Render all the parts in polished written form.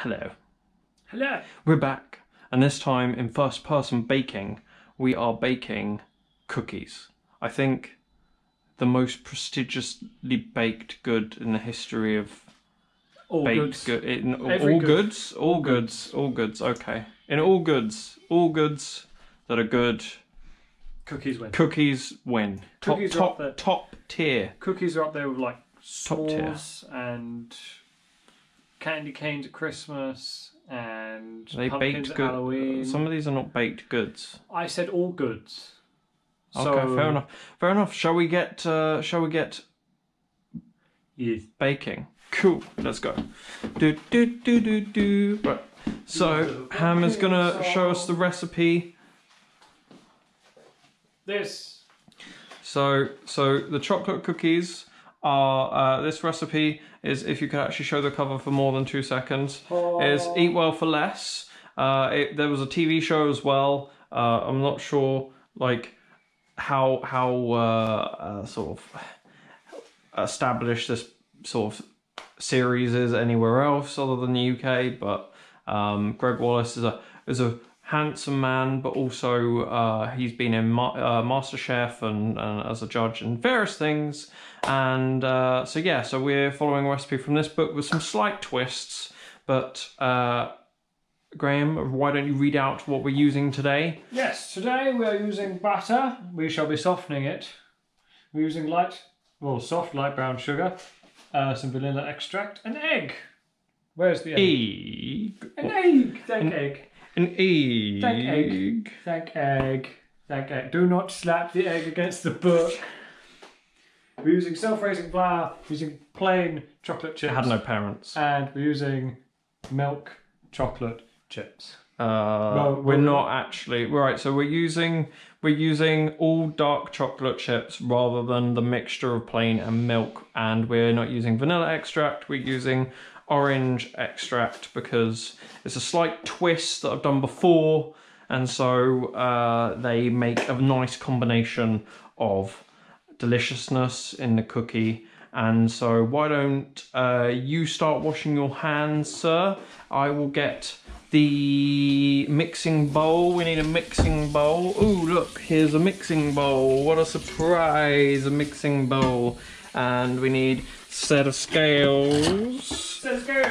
Hello. Hello. We're back, and this time in first person baking, we are baking cookies. I think the most prestigiously baked good in the history of All baked goods. All goods. Okay, in all goods that are good. Cookies win. Cookies win. Cookies are up there. Top tier. Cookies are up there with like Top tier. s'mores and candy canes at Christmas and They pumpkins baked at good. Halloween. Some of these are not baked goods. I said all goods. Okay, So, fair enough. Fair enough. Shall we get yes. baking? Cool. Let's go. Right. So Ham is gonna show us the recipe. This. So the chocolate cookies are this recipe is, if you could actually show the cover for more than 2 seconds, is Eat Well for Less. There was a TV show as well. I'm not sure like how sort of established this sort of series is anywhere else other than the UK, but Greg Wallace is a handsome man, but also he's been in MasterChef and as a judge and various things, and so we're following a recipe from this book with some slight twists. But Graham, why don't you read out what we're using today? Yes, today we are using butter. We shall be softening it. We're using soft light brown sugar, some vanilla extract, an egg. Where's the egg? An egg. Thank egg. An egg. Thank egg. Thank egg. Thank egg. Do not slap the egg against the book. We're using self-raising flour, using plain chocolate chips. I had no parents. And we're using milk chocolate chips. We're not actually. Right, so we're using all dark chocolate chips rather than the mixture of plain and milk, and we're not using vanilla extract, we're using orange extract because it's a slight twist that I've done before, and so they make a nice combination of deliciousness in the cookie. And so why don't you start washing your hands, sir? I will get the mixing bowl. We need a mixing bowl. Ooh, look, here's a mixing bowl. What a surprise, a mixing bowl. And we need a set of scales. Scales.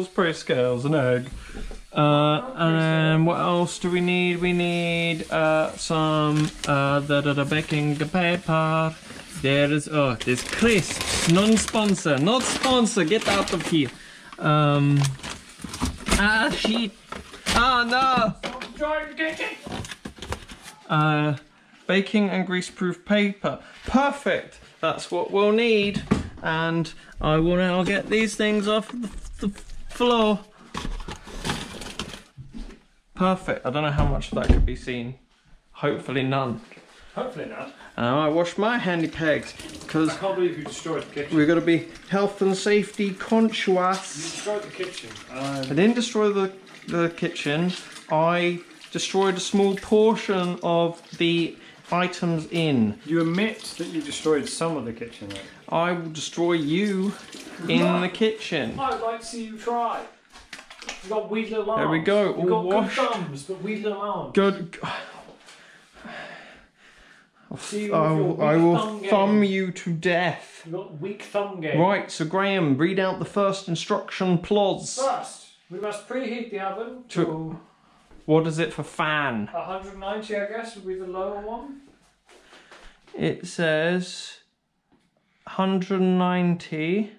Pretty scales, an egg. And then what else do we need? We need some the baking paper. There's crisps. Non-sponsor, not sponsor. Get out of here. Shit. No. Baking and grease-proof paper. Perfect. That's what we'll need. And I will now get these things off the floor. Perfect. I don't know how much of that could be seen. Hopefully none. Hopefully not. I wash my handy pegs because I can't believe you destroyed the kitchen. we've got to be health and safety conscious. You destroyed the kitchen. I didn't destroy the kitchen. I destroyed a small portion of the items in. You admit that you destroyed some of the kitchen, though. I will destroy you in the kitchen. I'd like to see you try. You've got weird little arms. There we go. You've got All washed. good thumbs, but weird little arms. Good. I will thumb you to death. You've got weak thumb game. Right, so Graham, read out the first instruction, please. First, we must preheat the oven to what is it for fan? 190, I guess, would be the lower one. It says 190.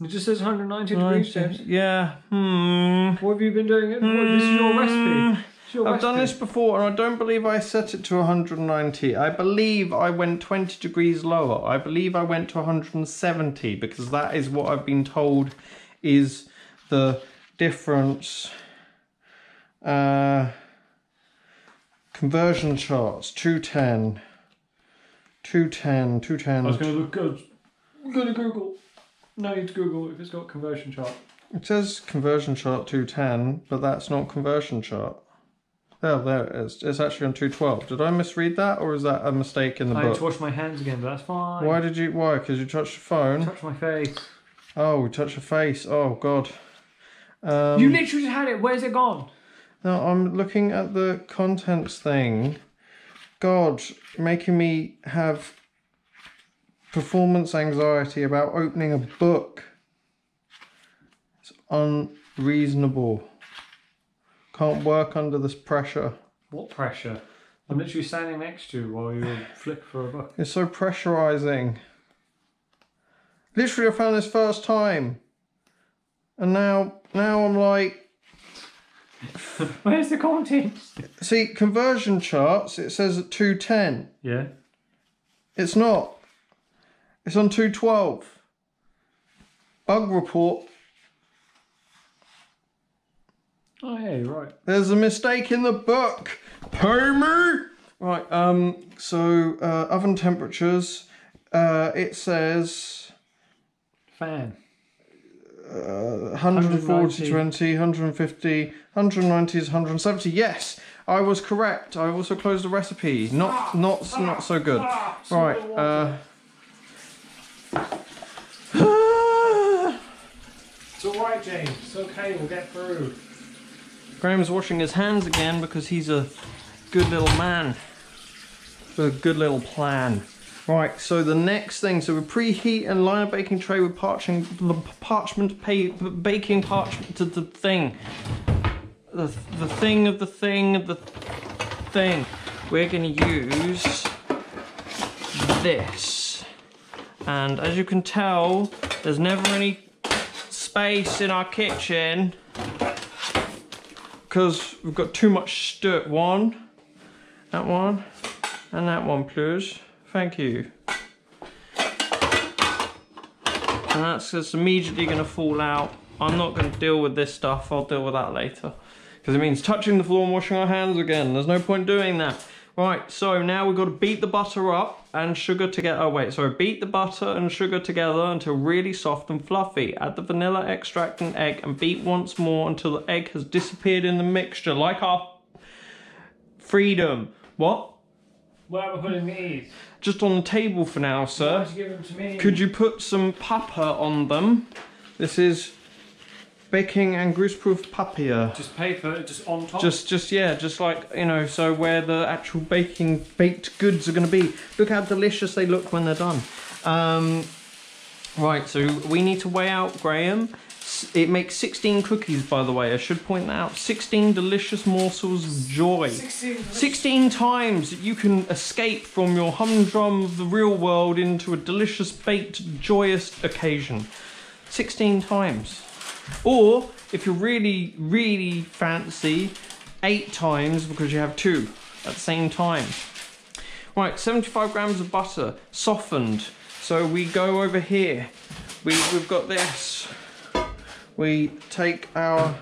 It just says 190 degrees, James. Yeah. What have you been doing? This is your recipe. I've done this before, and I don't believe I set it to 190. I believe I went 20 degrees lower. I believe I went to 170 because that is what I've been told is the difference. Conversion charts, 210. 210, 210. I was going to look good. I'm going to Google. No need to Google if it's got conversion chart. It says conversion chart 210, but that's not conversion chart. Oh, there it is. It's actually on 212. Did I misread that, or is that a mistake in the book? I need to wash my hands again, but that's fine. Why did you? Why? Because you touched your phone? Touch my face. Oh, we touched your face. Oh, God. You literally just had it. Where's it gone? No, I'm looking at the contents thing. God, making me have performance anxiety about opening a book. It's unreasonable. Can't work under this pressure. What pressure? I'm literally standing next to you while you flick for a book. It's so pressurizing. Literally, I found this first time. And now I'm like... Where's the contents? See, conversion charts, it says at 210. Yeah. It's not. It's on 212. Bug report. Oh yeah, you're right. There's a mistake in the book. Pay me! Right, so oven temperatures, it says... Fan. 140, 20, 150, 190 is 170. Yes, I was correct. I also closed the recipe. Not so good. Right. It's alright, James. It's okay. We'll get through. Graham's washing his hands again because he's a good little man with a good little plan. Right, so the next thing, so we preheat and line a baking tray with baking parchment to the thing. The thing of the thing of the thing. We're gonna use this. And as you can tell, there's never any space in our kitchen because we've got too much stuff. That one, and that one, please. Thank you. And that's just immediately going to fall out. I'm not going to deal with this stuff. I'll deal with that later. Because it means touching the floor and washing our hands again. There's no point doing that. Right, so now we've got to beat the butter up and sugar together. Oh wait, sorry. Beat the butter and sugar together until really soft and fluffy. Add the vanilla extract and egg and beat once more until the egg has disappeared in the mixture. Like our freedom. What? Where are we putting these? Just on the table for now, sir. Why don't you give them to me? Could you put some pepper on them? This is baking and greaseproof papier. Just paper, just on top? Just like, you know, so where the actual baked goods are going to be. Look how delicious they look when they're done. Right, so we need to weigh out, Graham. It makes 16 cookies, by the way. I should point that out. 16 delicious morsels of joy. 16 times that you can escape from your humdrum of the real world into a delicious, baked, joyous occasion. 16 times. Or, if you're really, really fancy, 8 times because you have 2 at the same time. Right, 75 grams of butter, softened. So we go over here. We've got this. We take our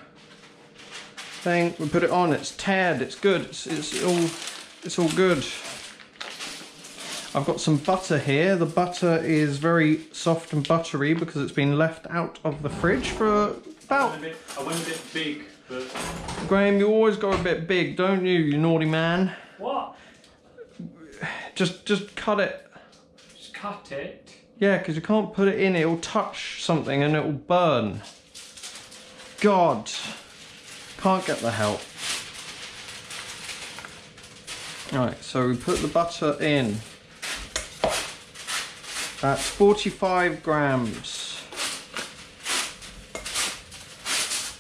thing, we put it on, it's tared, it's good, it's all good. I've got some butter here. The butter is very soft and buttery because it's been left out of the fridge for about... I went a bit big, but... Graham, you always go a bit big, don't you, you naughty man? What? Just cut it. Just cut it? Yeah, because you can't put it in, it'll touch something and it'll burn. God, can't get the help. Right, so we put the butter in. That's 45 grams.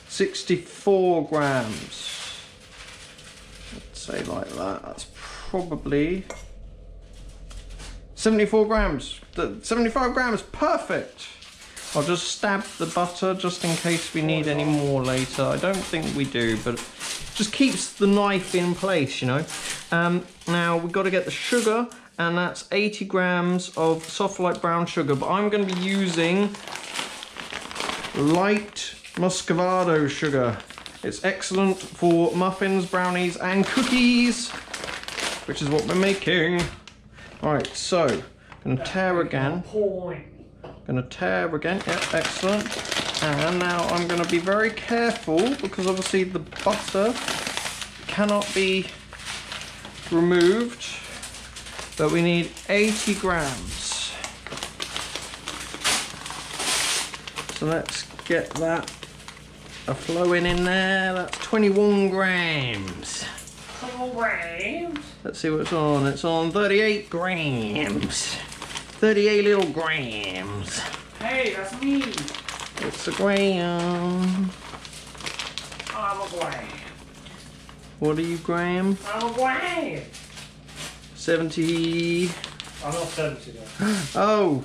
64 grams. Let's say like that. That's probably 74 grams. 75 grams, perfect. I'll just stab the butter just in case we need any more later. I don't think we do, but just keeps the knife in place, you know. Now we've got to get the sugar, and that's 80 grams of soft light brown sugar, but I'm going to be using light muscovado sugar. It's excellent for muffins, brownies, and cookies, which is what we're making. All right, so I'm gonna tear again. Gonna tear again, yeah, excellent. And now I'm gonna be very careful because obviously the butter cannot be removed, but we need 80 grams. So let's get that flowing in there. That's 21 grams. 21 grams? Let's see what it's on. It's on 38 grams. 38 little grams. Hey, that's me. It's a gram. I'm a gram. What are you, gram? I'm a gram. 70. I'm not 70 though. Oh,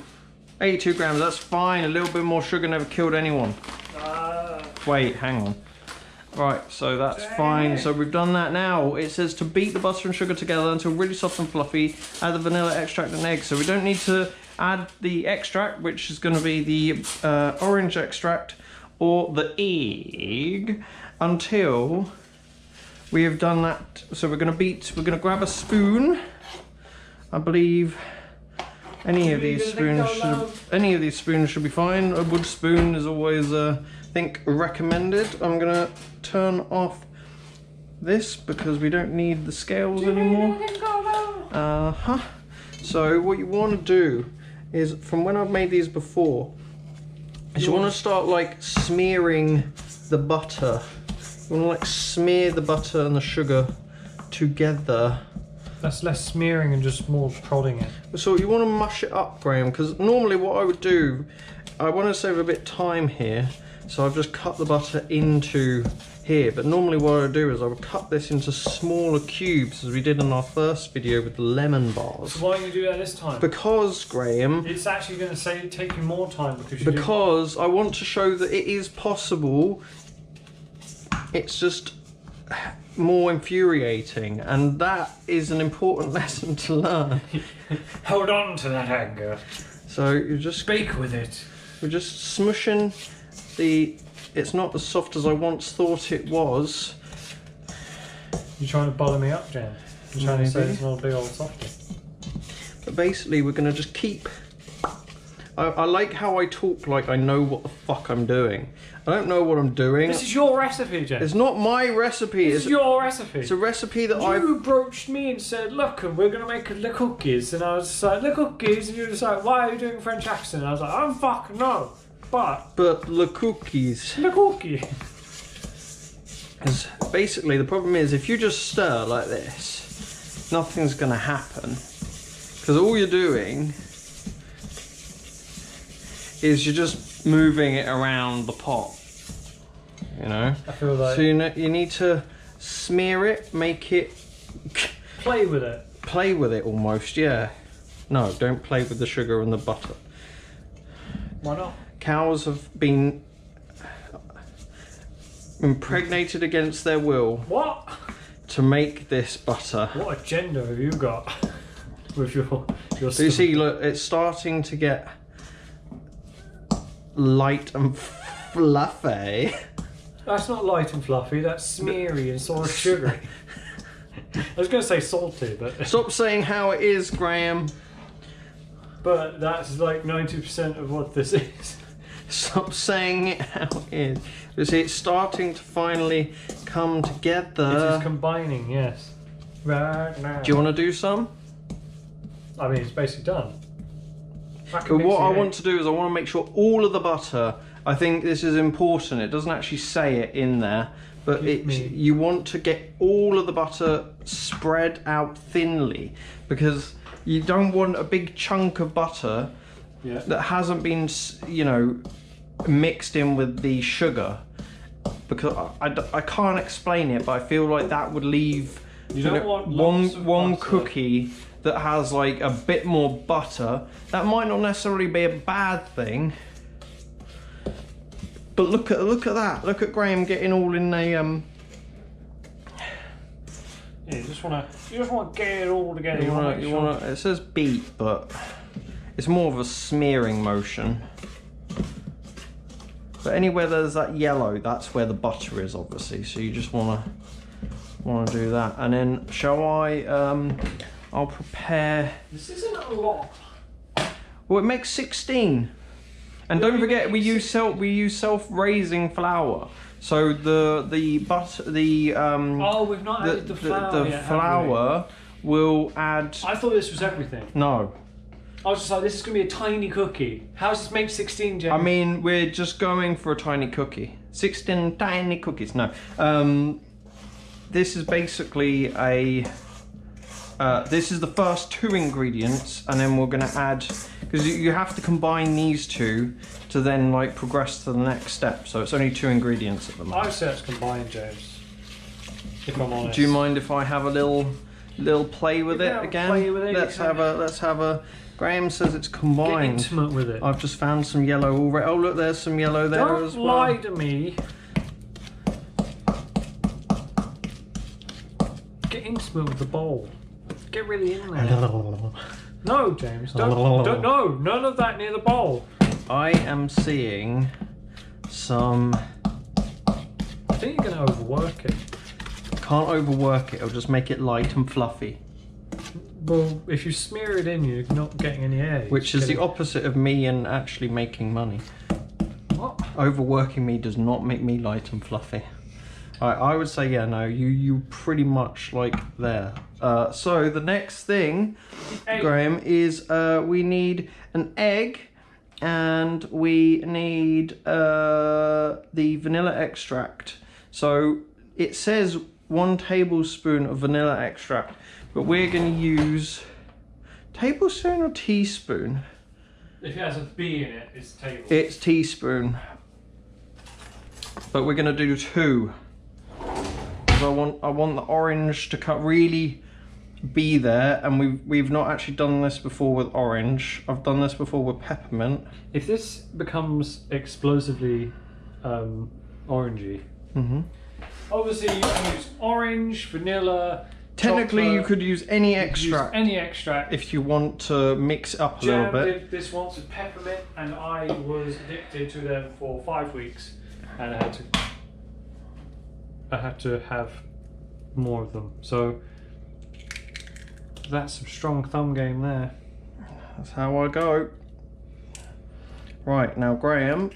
82 grams. That's fine. A little bit more sugar never killed anyone. Wait, hang on. Right, so that's fine. So we've done that now. It says to beat the butter and sugar together until really soft and fluffy. Add the vanilla extract and egg. So we don't need to add the extract, which is going to be the orange extract or the egg, until we have done that. So we're going to grab a spoon. I believe any of these spoons should be fine. A wood spoon is always I think recommended. I'm gonna turn off this because we don't need the scales anymore. So what you want to do is, from when I've made these before, is you want to start like smearing the butter. You want to like smear the butter and the sugar together. That's less smearing and just more prodding it. So you want to mush it up, Graham, because normally what I would do, I want to save a bit of time here, so I've just cut the butter into here, but normally what I would do is I would cut this into smaller cubes, as we did in our first video with the lemon bars. So why don't you do that this time? Because, Graham, it's actually going to take you more time because I want to show that it is possible. It's just more infuriating, and that is an important lesson to learn. Hold on to that anger. So you just speak with it. We're just smushing the. It's not as soft as I once thought it was. You're trying to bother me up, Jen. You're trying to say it's not a big old softie. But basically, we're going to just keep. I like how I talk like I know what the fuck I'm doing. I don't know what I'm doing. This is your recipe, Jen. It's not my recipe. This is your recipe. It's a recipe that You approached me and said, look, we're going to make the cookies. And I was just like, the cookies? And you were just like, why are you doing a French accent? And I was like, I'm fucking no. But the cookies. The cookie. Because basically the problem is, if you just stir like this, nothing's going to happen. Because all you're doing is you're just moving it around the pot, you know? I feel like... So you need to smear it, make it... Play with it. Play with it almost, yeah. No, don't play with the sugar and the butter. Why not? Cows have been impregnated against their will. What? To make this butter. What agenda have you got with your So you see, look, it's starting to get light and fluffy. That's not light and fluffy, that's smeary and sort of sugary. I was going to say salty, but... Stop saying how it is, Graham. But that's like 90% of what this is. Stop saying it how it is. You see, it's starting to finally come together. It is combining, yes. Right now. Do you want to do some? I mean, it's basically done. But what I want to do is I want to make sure all of the butter, I think this is important, it doesn't actually say it in there, but you want to get all of the butter spread out thinly, because you don't want a big chunk of butter that hasn't been, you know, mixed in with the sugar, because I can't explain it, but I feel like that would leave one cookie that has like a bit more butter. That might not necessarily be a bad thing, but look at that. Look at Graham getting all in a Yeah, you just want to get it all together. It says beat, but it's more of a smearing motion. But anywhere there's that yellow, that's where the butter is, obviously. So you just want to do that, and then shall I? I'll prepare. This isn't a lot. Well, it makes 16, and don't forget we use self-raising flour. So the Oh, we've not added the flour yet, flour will add. I thought this was everything. No. I was just like, this is going to be a tiny cookie. How does this make 16, James? I mean, we're just going for a tiny cookie. 16 tiny cookies. No. This is basically a. This is the first 2 ingredients, and then we're going to add, because you have to combine these 2 to then like progress to the next step. So it's only 2 ingredients at the moment. I say it's combined, James. If I'm honest. Do you mind if I have a little play with it again? Play with it, let's have a. Graham says it's combined. Get intimate with it. I've just found some yellow already. Oh look, there's some yellow there as well. Don't lie to me. Get intimate with the bowl. Get really in there. No, James, don't. No, none of that near the bowl. I am seeing some. I think you're going to overwork it. Can't overwork it. It'll just make it light and fluffy. Well, if you smear it in, you're not getting any air. Which is the opposite of me and actually making money. What? Overworking me does not make me light and fluffy. I would say, yeah, no, you pretty much like there. So the next thing, Graham, is we need an egg, and we need the vanilla extract. So it says 1 tablespoon of vanilla extract, but we're going to use tablespoon or teaspoon. If it has a B in it, it's tablespoon. It's teaspoon, but we're going to do 2. I want the orange to really be there, and we've not actually done this before with orange. I've done this before with peppermint. If this becomes explosively orangey, obviously you can use orange, vanilla. Technically, chocolate. you could use any extract. Use any extract if you want to mix it up a little bit. Did this once with peppermint, and I was addicted to them for 5 weeks, and I had to have more of them. So that's some strong thumb game there. That's how I go. Right, now Graham,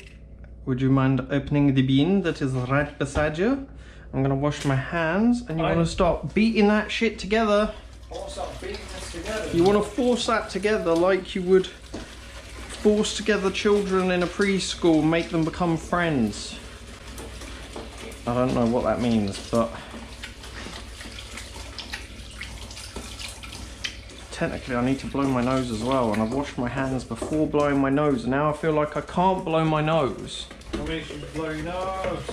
would you mind opening the bin that is right beside you? I'm gonna wash my hands, and you want to start beating that shit together. I want to start beating this together. You want to force that together like you would force together children in a preschool, make them become friends. I don't know what that means, but technically I need to blow my nose as well, and I've washed my hands before blowing my nose, and now I feel like I can't blow my nose. What makes you blow your nose?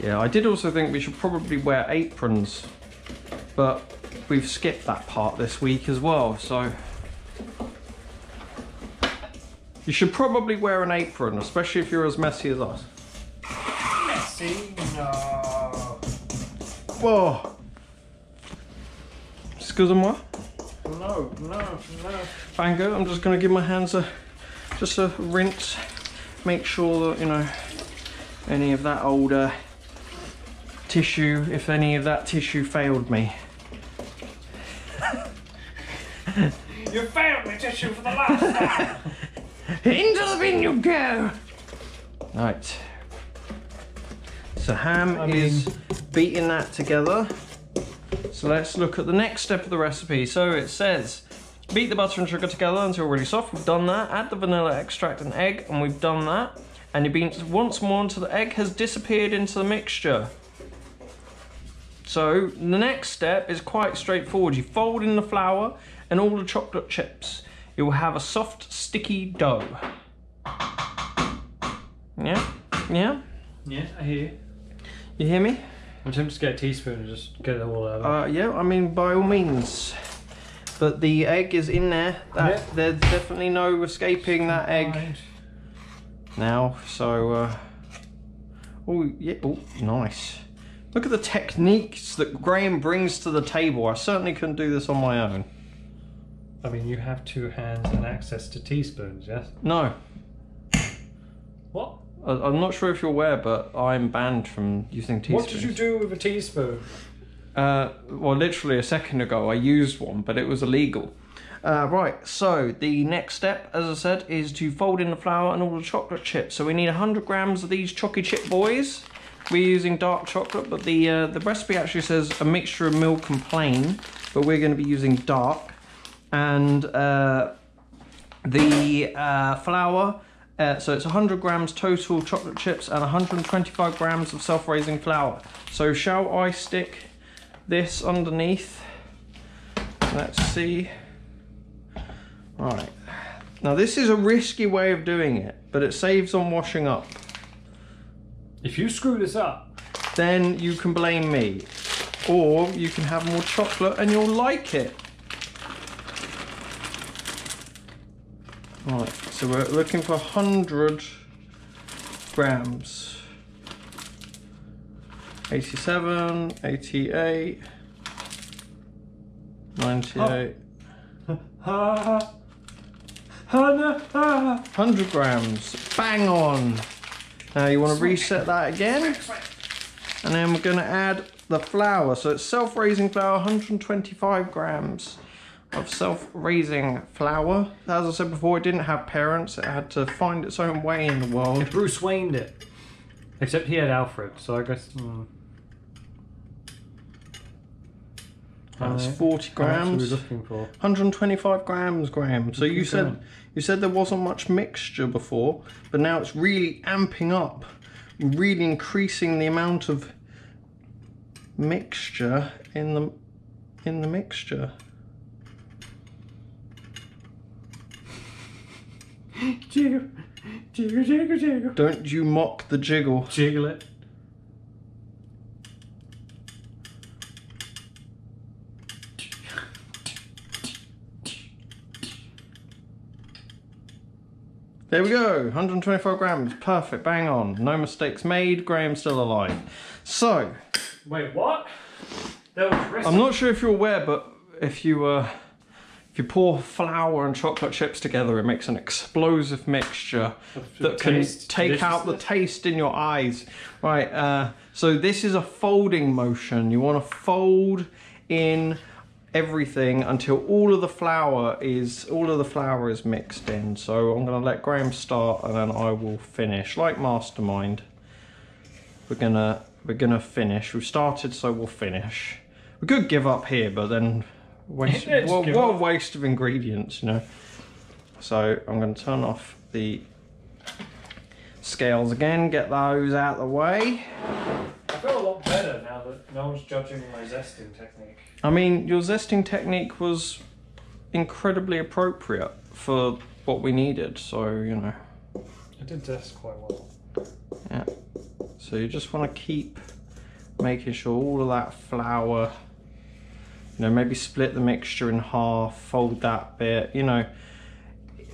Yeah, I did also think we should probably wear aprons, but we've skipped that part this week as well, so you should probably wear an apron, especially if you're as messy as us. Messy? No. Whoa. Excusez-moi. No. Bango, I'm just going to give my hands a rinse. Make sure that, you know, any of that old tissue, if any of that tissue failed me. You failed me, tissue, for the last time. Into the bin you go. Right. So Ham is beating that together. So let's look at the next step of the recipe. So it says, beat the butter and sugar together until really soft. We've done that. Add the vanilla extract and egg, and we've done that. And you beat once more until the egg has disappeared into the mixture. So the next step is quite straightforward. You fold in the flour and all the chocolate chips. You will have a soft, sticky dough. Yeah? Yeah? Yeah, I hear you. You hear me? I'm tempted to get a teaspoon and just get it all over. Yeah, I mean, by all means. But the egg is in there. There's definitely no escaping that egg now. So, oh, yeah, oh, nice. Look at the techniques that Graham brings to the table. I certainly couldn't do this on my own. I mean, you have 2 hands and access to teaspoons, yes? No. What? I'm not sure if you're aware, but I'm banned from using teaspoons. What did you do with a teaspoon? Well, literally a second ago I used one, but it was illegal. Right, so the next step, as I said, is to fold in the flour and all the chocolate chips. So we need 100 grams of these chocolate chip boys. We're using dark chocolate, but the recipe actually says a mixture of milk and plain, but we're going to be using dark. And the flour, so it's 100 grams total chocolate chips and 125 grams of self-raising flour. So shall I stick this underneath? Let's see. Right. Now this is a risky way of doing it, but it saves on washing up. If you screw this up, then you can blame me. Or you can have more chocolate and you'll like it. Right, so we're looking for 100 grams. 87, 88, 98. 100 grams. Bang on. Now you want to reset that again. And then we're going to add the flour. So it's self-raising flour, 125 grams of self-raising flour. As I said before, it didn't have parents. It had to find its own way in the world. Bruce Wayne'd it. Except he had Alfred, so I guess... That's 40 grams. How much are we looking for? 125 grams, Graham. So you said there wasn't much mixture before, but now it's really amping up, really increasing the amount of mixture in the mixture. Jiggle, jiggle, jiggle, jiggle. Don't you mock the jiggle. Jiggle it. There we go, 125 grams, perfect, bang on. No mistakes made, Graham's still alive. So. Wait, what? That was risky. I'm not sure if you're aware, but if you pour flour and chocolate chips together, it makes an explosive mixture that can take out the taste in your eyes. Right, so this is a folding motion. You want to fold in everything until all of the flour is mixed in. So I'm going to let Graham start and then I will finish. Like Mastermind, we're gonna finish. We've started, so we'll finish. We could give up here, but then what a waste of ingredients, you know. So I'm going to turn off the scales again, get those out of the way. I feel a lot better now that no one's judging my zesting technique. I mean, your zesting technique was incredibly appropriate for what we needed, so, you know. It did zest quite well. Yeah. So you just want to keep making sure all of that flour, you know, maybe split the mixture in half, fold that bit, you know.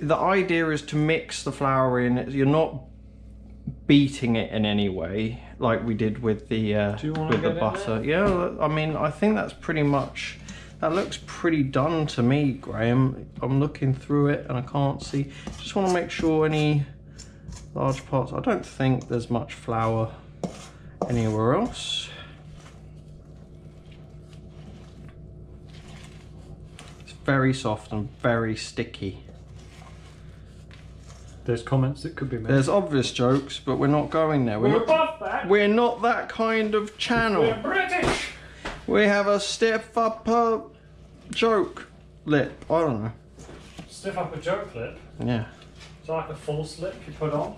The idea is to mix the flour in. You're not beating it in any way like we did with the butter. Yeah, I mean, I think that's pretty much, that looks pretty done to me, Graham. I'm looking through it and I can't see. Just want to make sure any large parts, I don't think there's much flour anywhere else. It's very soft and very sticky. There's comments that could be made. There's obvious jokes, but we're not going there. We're above that. We're not that kind of channel. We're British. We have a stiff upper joke lip. I don't know. Stiff upper joke lip? Yeah. It's like a false lip you put on.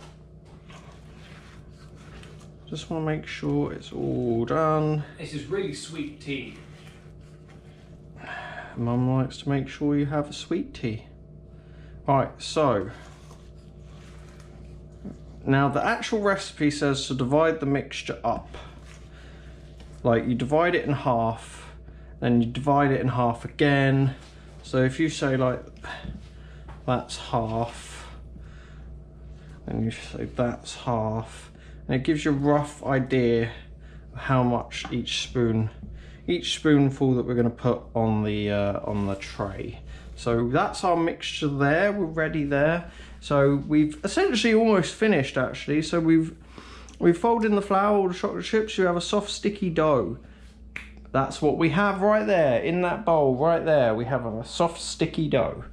Just want to make sure it's all done. This is really sweet tea. Mum likes to make sure you have a sweet tea. Right, so now the actual recipe says to divide the mixture up. Like, you divide it in half, then you divide it in half again. So if you say, like, that's half, and you say that's half, and it gives you a rough idea of how much each spoonful that we're going to put on the tray. So that's our mixture there. We're ready there. So we've essentially almost finished, actually. So we've folded in the flour, all the chocolate chips. You have a soft, sticky dough. That's what we have right there in that bowl right there. We have a soft sticky dough.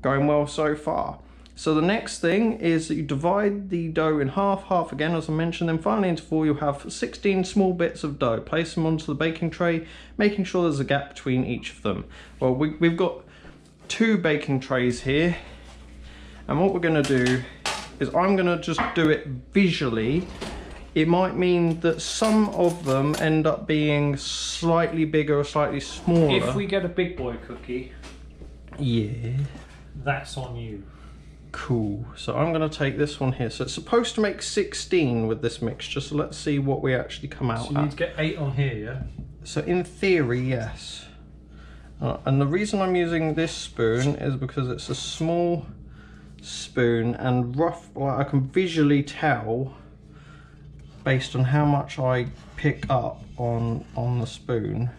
Going well so far. So the next thing is that you divide the dough in half again, as I mentioned. Then finally into 4, you'll have 16 small bits of dough. Place them onto the baking tray, making sure there's a gap between each of them. Well, we've got 2 baking trays here, and what we're going to do is I'm going to just do it visually. It might mean that some of them end up being slightly bigger or slightly smaller. If we get a big boy cookie, yeah, that's on you. Cool. So I'm going to take this one here. So it's supposed to make 16 with this mixture. So let's see what we actually come out So you need to get 8 on here, yeah? So in theory, yes. And the reason I'm using this spoon is because it's a small spoon and I can visually tell based on how much I pick up on the spoon.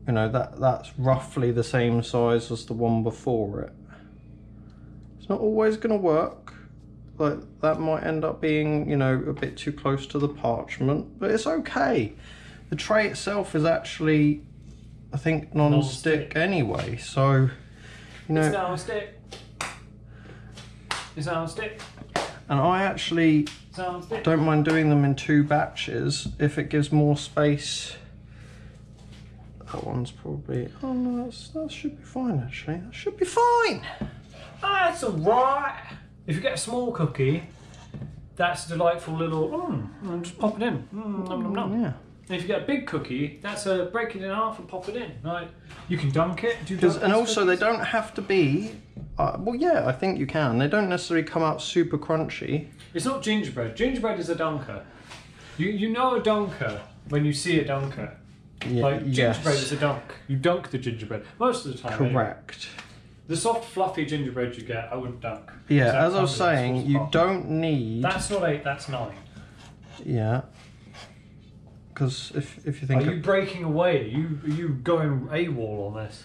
You know, that's roughly the same size as the one before it. It's not always going to work. Like, that might end up being, you know, a bit too close to the parchment, but it's okay. The tray itself is actually, I think, non-stick anyway, so, you know. It's non-stick. It's non-stick. And I actually don't mind doing them in 2 batches if it gives more space. That one's probably, oh no, that should be fine actually. That should be fine. That's alright. If you get a small cookie, that's a delightful little, just pop it in. Nom, nom, nom. Yeah. And if you get a big cookie, that's a break it in half and pop it in. Right? You can dunk it. And also they don't have to be, well yeah, I think you can. They don't necessarily come out super crunchy. It's not gingerbread. Gingerbread is a dunker. You know a dunker when you see a dunker. Yeah, like gingerbread is a dunk. You dunk the gingerbread most of the time. Correct. Anyway. The soft, fluffy gingerbread you get, I wouldn't dunk. Yeah, as I was saying, you don't need. That's not 8. That's 9. Yeah. Because if you think. Are you breaking away? Are you going AWOL on this?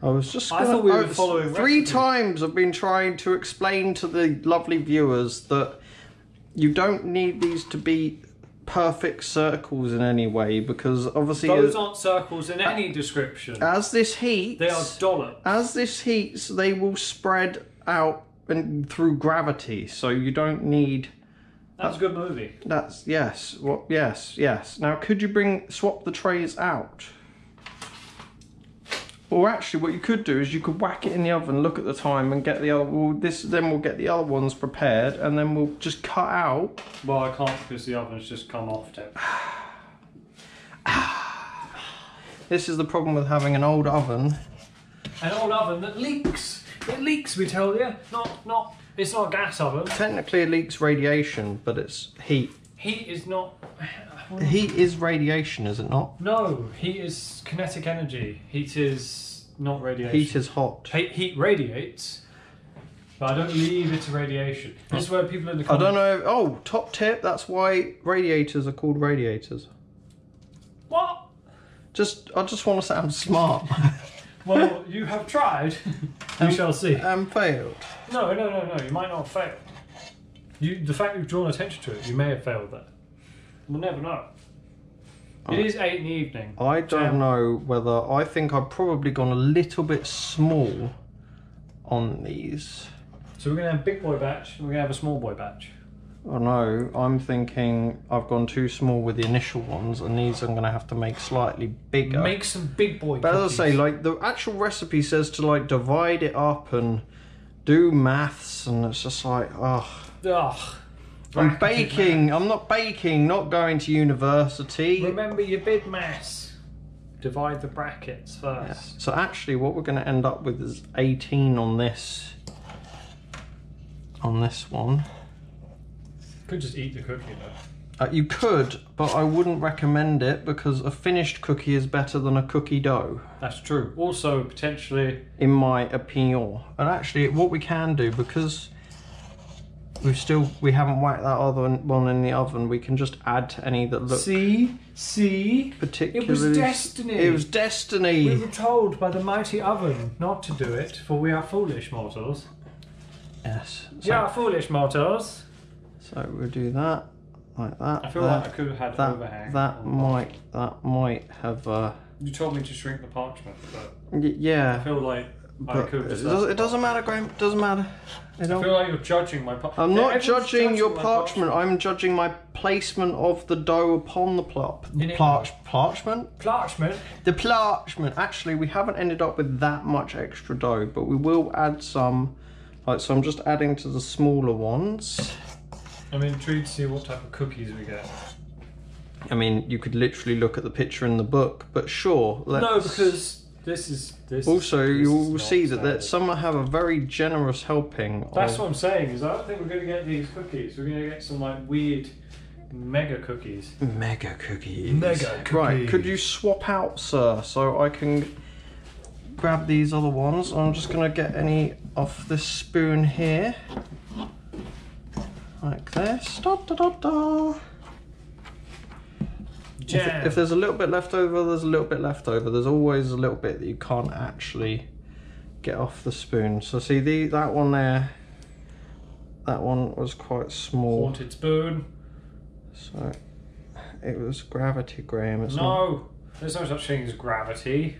I was just. I thought we were following. 3 times I've been trying to explain to the lovely viewers that you don't need these to be perfect circles in any way, because obviously those aren't circles in any description. As this heats, they are dollops. As this heats, they will spread out and through gravity, so you don't need. That's a good movie. That's yes. What? Yes. Now, could you swap the trays out? Or actually, what you could do is you could whack it in the oven, look at the time, and get the other. Then we'll get the other ones prepared, and then we'll just cut out. Well, I can't because the oven's just come off it. This is the problem with having an old oven. An old oven that leaks. It leaks, we tell you. Not. It's not a gas oven. Technically, it leaks radiation, but it's heat. Heat is not. Heat is radiation, is it not? No, heat is kinetic energy. Heat is not radiation. Heat is hot. Heat radiates, but I don't believe it's radiation. This is where people in the comments... I don't know. Oh, top tip. That's why radiators are called radiators. What? I just want to sound smart. Well, you have tried. You shall see. And failed. No. You might not have failed. The fact you've drawn attention to it, you may have failed there. We'll never know. It is 8 in the evening. I don't know whether... I think I've probably gone a little bit small on these. So we're going to have a big boy batch and we're going to have a small boy batch. Oh no, I'm thinking I've gone too small with the initial ones, and these I'm going to have to make slightly bigger. Make some big boy But cookies. as I say, like, the actual recipe says to, like, divide it up and do maths, and it's just like, ugh. I'm baking. I'm not baking, not going to university. Remember your bid mass. Divide the brackets first. Yeah. So actually what we're going to end up with is 18 on this one. Could just eat the cookie though. You could, but I wouldn't recommend it, because a finished cookie is better than a cookie dough. That's true. Also, potentially... in my opinion. And actually, what we can do, because we haven't whacked that other one in the oven, we can just add to any that look... See? Particularly... It was destiny. It was destiny. We were told by the mighty oven not to do it, for we are foolish mortals. Yes. We are foolish mortals. So we'll do that. like that. I feel like I could have had overhang. That might have. You told me to shrink the parchment, but yeah. I feel like I could have. It doesn't matter, Graham. It doesn't matter. I feel like you're judging my parchment. I'm not judging your parchment. I'm judging my placement of the dough upon the parchment. Parchment. The parchment. Actually, we haven't ended up with that much extra dough, but we will add some. Like, so I'm just adding to the smaller ones. I'm intrigued to see what type of cookies we get. I mean, you could literally look at the picture in the book, but sure. No, because this. Also, you will see that some have a very generous helping. That's what I'm saying. Is I don't think we're going to get these cookies. We're going to get some like weird mega cookies. Mega cookies. Mega cookies. Right, could you swap out, sir, so I can grab these other ones? I'm just going to get any off this spoon here. Like this. Da, da, da, da. If there's a little bit left over, there's a little bit left over. There's always a little bit that you can't actually get off the spoon. So see that one there, that one was quite small. Haunted spoon. So it was gravity, Graham. It's there's no such thing as gravity.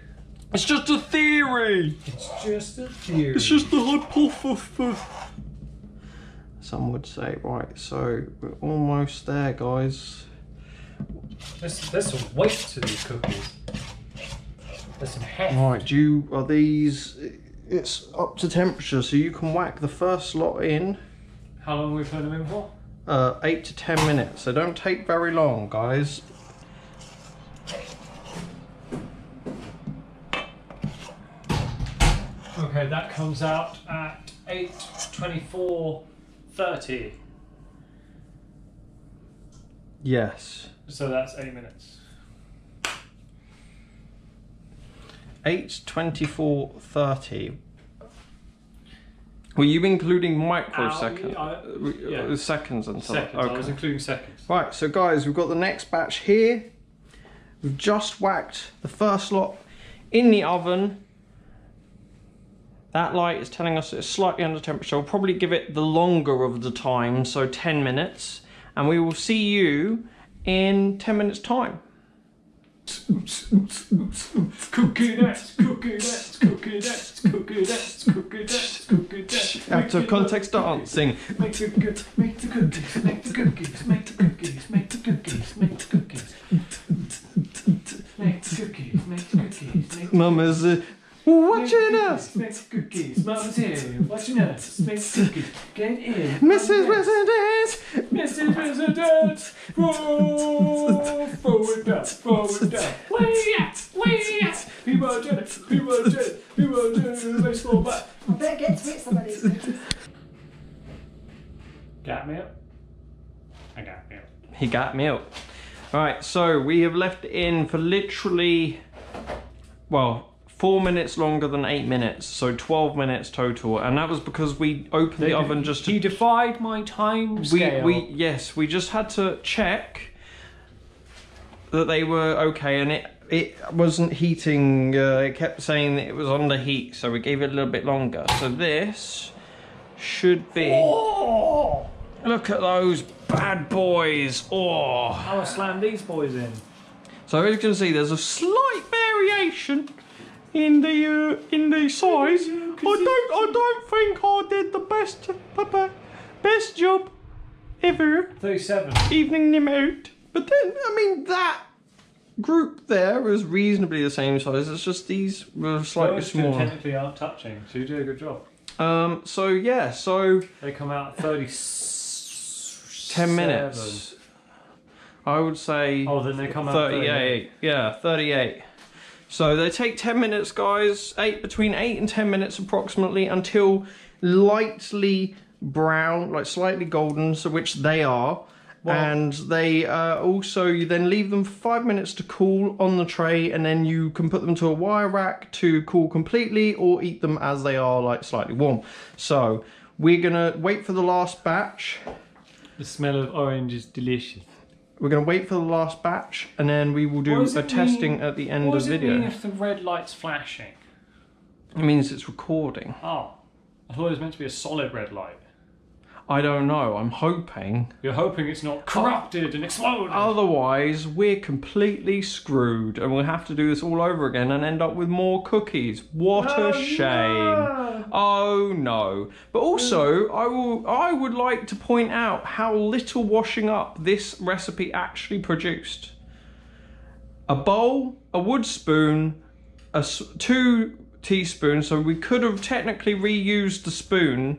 It's just a theory. It's just a theory. It's just a hypothesis. Some would say. Right, so we're almost there, guys. There's some weight to these cookies. There's some heft. Right, are these? It's up to temperature, so you can whack the first lot in. How long are we putting them in for? 8 to 10 minutes. So don't take very long, guys. Okay, that comes out at 8:24:30. Yes. So that's 8 minutes. 8:24:30. Were you including microseconds? Yeah. Seconds and stuff? Seconds. Okay. I was including seconds. Right, so guys, we've got the next batch here. We've just whacked the first lot in the oven. That light is telling us it's slightly under temperature. We'll probably give it the longer of the time, so 10 minutes. And we will see you in 10 minutes time. Out of context dancing. Make the cookies, make the cookies, make the cookies, make the cookies, make the cookies, make the cookies. Make the cookies, make the cookies. Mama's watching us. Make the cookies. Mama's here watching us. Make the cookies. Get in. Mrs. Resident. Mrs. Resident. Forward down, forward down. Way out, way out. People are doing it, people are doing it, people are doing it in the baseball bat. I better get to it, somebody. Got milk? I got milk. He got milk. Alright, so we have left it in for literally, well, 4 minutes longer than 8 minutes, so 12 minutes total, and that was because we opened the oven just to... He defied my time scale. Yes, we just had to check that they were okay, and it wasn't heating, it kept saying that it was under heat, so we gave it a little bit longer. So this should be... Oh! Look at those bad boys! Oh! I'll slam these boys in. So as you can see, there's a slight variation in the size. I don't think I did the best job ever 37. evening them out. But then, I mean, that group there was reasonably the same size. It's just these were slightly smaller. Technically aren't touching, so you did a good job. So yeah, so they come out 30. 10 minutes. I would say. Oh, then they come out 38. Yeah, 38. So they take 10 minutes, guys. Between 8 and 10 minutes approximately, until lightly brown, like slightly golden, so which they are. Wow. And they also, you then leave them for 5 minutes to cool on the tray, and then you can put them to a wire rack to cool completely, or eat them as they are, like slightly warm. So we're gonna wait for the last batch. The smell of orange is delicious. We're going to wait for the last batch, and then we will do a testing at the end of the video. What does it mean if the red light's flashing? It means it's recording. Oh, I thought it was meant to be a solid red light. I don't know. I'm hoping. You're hoping it's not corrupted and exploded. Otherwise, we're completely screwed, and we'll have to do this all over again and end up with more cookies. What a shame! No. Oh no! But also, I would like to point out how little washing up this recipe actually produced. A bowl, a wood spoon, 2 teaspoons. So we could have technically reused the spoon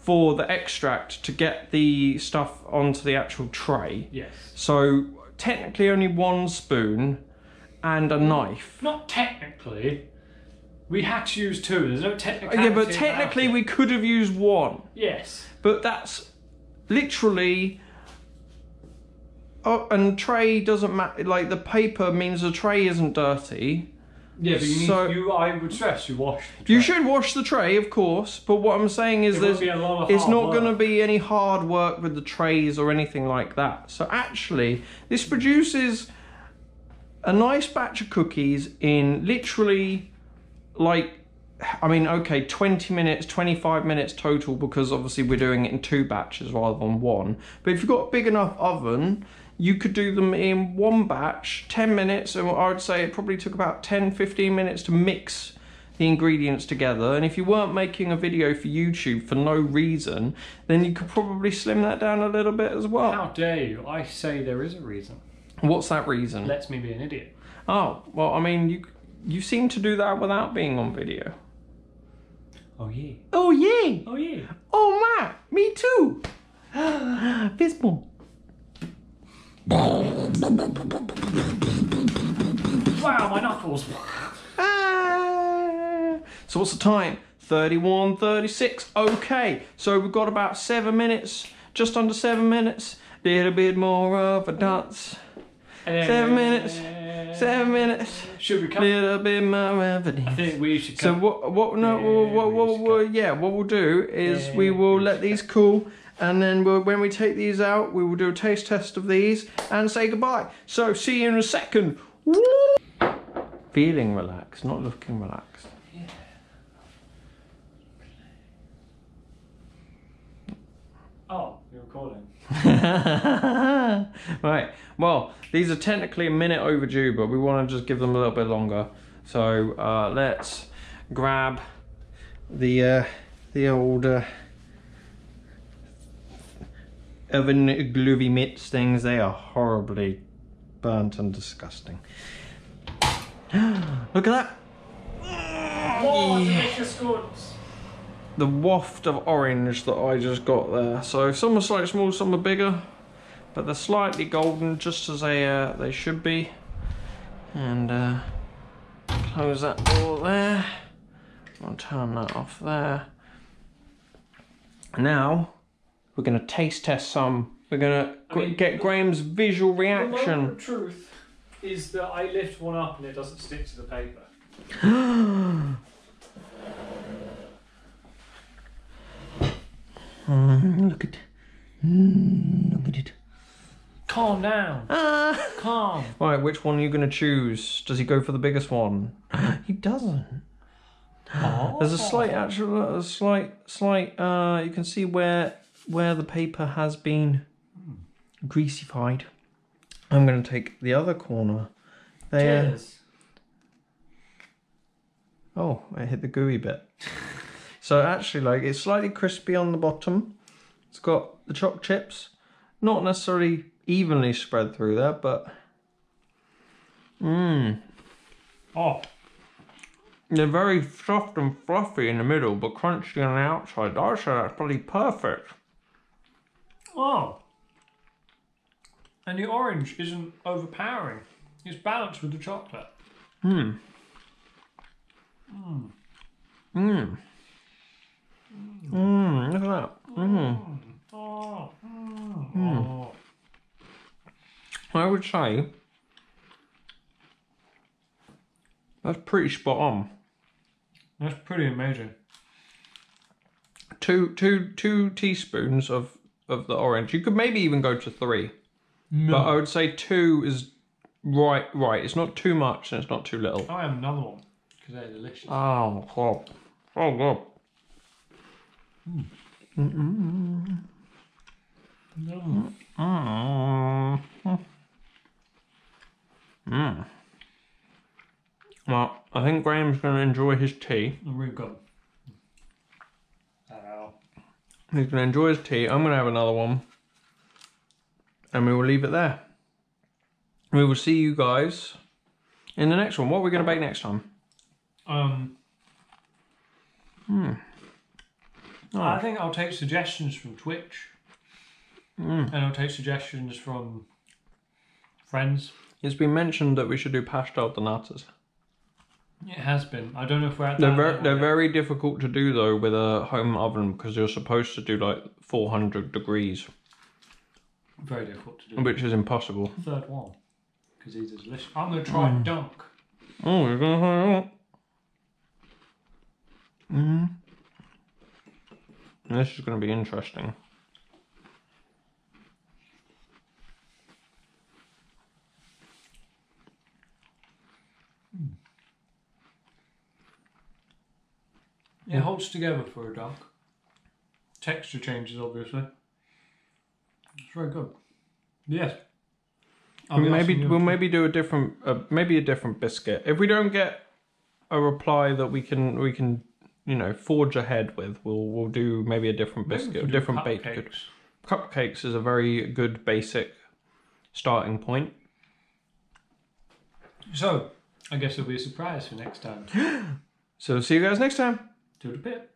for the extract to get the stuff onto the actual tray. Yes. So technically only 1 spoon and a knife. Not technically. We had to use 2. There's no technicality. Yeah, but technically we could have used 1. Yes. But that's literally... Oh, and tray doesn't matter. Like, the paper means the tray isn't dirty. Yeah, but I would stress you wash the tray. You should wash the tray, of course, but what I'm saying is it's not going to be any hard work with the trays or anything like that. So actually, this produces a nice batch of cookies in literally, like, I mean, okay, 20 minutes, 25 minutes total, because obviously we're doing it in 2 batches rather than 1. But if you've got a big enough oven, you could do them in 1 batch, 10 minutes, and I would say it probably took about 10-15 minutes to mix the ingredients together. And if you weren't making a video for YouTube for no reason, then you could probably slim that down a little bit as well. How dare you? I say there is a reason. What's that reason? Lets me be an idiot. Oh, well, I mean, you seem to do that without being on video. Oh yeah. Oh yeah. Oh yeah. Oh my, me too. Fist bump. Wow, my knuckles. So what's the time? 31:36. Okay, so we've got about 7 minutes, just under 7 minutes. Little bit more of a dance. 7 minutes. 7 minutes. Should we cut? Little bit more of a dance. I think we should cut. So what we'll do is we will let these cool, and then when we take these out, we will do a taste test of these and say goodbye. So see you in a second. Feeling relaxed, not looking relaxed. Yeah. Oh, you're recording. Right, well, these are technically a minute overdue, but we want to just give them a little bit longer. So let's grab the old oven gloovy mitts things. They are horribly burnt and disgusting. Look at that. Oh, delicious goods. The waft of orange that I just got there. So some are slightly small, some are bigger, but they're slightly golden, just as they should be. And close that door there. I'll turn that off there. Now we're gonna taste test some. We're gonna get Graham's visual reaction. The moment of truth is that I lift one up and it doesn't stick to the paper. Look at it. Calm down. Calm. Right, which one are you going to choose? Does he go for the biggest one? He doesn't. Oh. There's a slight, you can see where the paper has been greasified. I'm going to take the other corner. There. Cheers. Oh, I hit the gooey bit. So actually, like, it's slightly crispy on the bottom. It's got the choc chips, not necessarily evenly spread through there, but Oh. They're very soft and fluffy in the middle, but crunchy on the outside. I say that's probably perfect. Oh. And the orange isn't overpowering. It's balanced with the chocolate. Look at that. I would say that's pretty spot on. That's pretty amazing. Two teaspoons of the orange. You could maybe even go to 3. No. But I would say 2 is right. It's not too much and it's not too little. I have another one because they're delicious. Oh, God. Oh, God. Well, I think Graham's going to enjoy his tea. And we've got. Ow. He's going to enjoy his tea. I'm going to have another one. And we will leave it there. We will see you guys in the next one. What are we going to bake next time? I think I'll take suggestions from Twitch. And I'll take suggestions from friends. It's been mentioned that we should do pastel donatas. It has been. I don't know if we're at that level They're yet. very difficult to do though with a home oven because you're supposed to do like 400 degrees, Very difficult to do. which is impossible. Third one. Because these are delicious. I'm going to try dunk. Oh, you're gonna hurry up. This is going to be interesting. It holds together for a dunk. Texture changes, obviously. It's very good. Yes. We'll maybe do a different, maybe a different biscuit. If we don't get a reply that we can, you know, forge ahead with, we'll do maybe a different biscuit, a different baked good. Cupcakes is a very good basic starting point. So, I guess it'll be a surprise for next time. So see you guys next time. To the pit.